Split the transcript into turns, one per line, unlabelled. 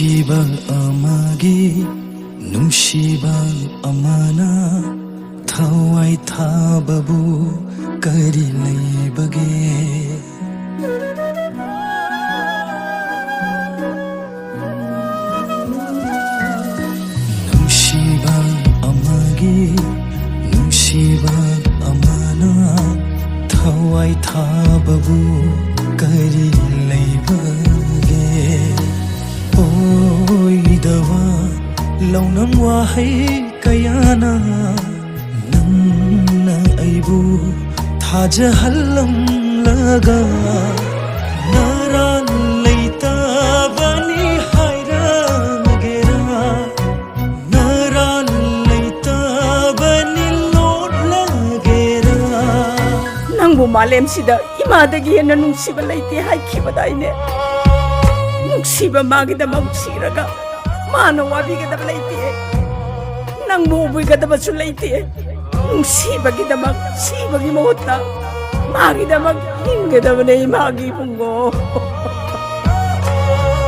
ꯅꯨꯡꯁꯤꯕ ꯑꯃꯒꯤ ꯅꯨꯡꯁꯤꯕ ꯑꯃꯅ ꯊꯋꯥꯏ ꯊꯥꯕꯕꯨ ꯀꯔꯤ ꯂꯩꯕꯒꯦ ꯅꯨꯡꯁꯤꯕ ꯑꯃꯒꯤ ꯅꯨꯡꯁꯤꯕ ꯑꯃꯅ ꯊꯋꯥꯏ ꯊꯥꯕꯕꯨ ꯀꯔꯤ ꯂꯩꯕꯒꯦ ꯑꯣꯏꯗꯕ ꯂꯧꯅꯝ ꯋꯥꯍꯩ ꯀꯌꯥꯅ ꯅꯪꯅ ꯑꯩꯕꯨ ꯊꯥꯖꯍꯜꯂꯝꯂꯒ ꯅꯔꯥꯟ ꯂꯩꯇꯕꯅꯤ ꯍꯥꯏꯔꯝꯒꯦꯔꯥ ꯅꯔꯥꯟ ꯂꯩꯇꯕꯅꯤ ꯂꯣꯠꯂꯒꯦꯔꯥ
ꯅꯪꯕꯨ ꯃꯥꯂꯦꯝꯁꯤꯗ ꯏꯃꯥꯗꯒꯤ ꯍꯦꯟꯅ ꯅꯨꯡꯁꯤꯕ ꯂꯩꯇꯦ ꯍꯥꯏꯈꯤꯕꯗꯥꯏꯅꯦ ꯅꯨꯡꯁꯤꯕ ꯃꯥꯒꯤꯗꯃꯛ ꯁꯤꯔꯒ ꯃꯥꯅ ꯋꯥꯕꯤꯒꯗꯕ ꯂꯩꯇꯦ ꯅꯪꯕꯨ ꯎꯕꯤꯒꯗꯕꯁꯨ ꯂꯩꯇꯦ ꯅꯨꯡꯁꯤꯕꯒꯤꯗꯃꯛ ꯁꯤꯕꯒꯤ ꯃꯍꯨꯠꯇ ꯃꯥꯒꯤꯗꯃꯛ ꯍꯤꯡꯒꯗꯕꯅꯦ ꯏꯃꯥꯒꯤ ꯏꯕꯨꯡꯉꯣ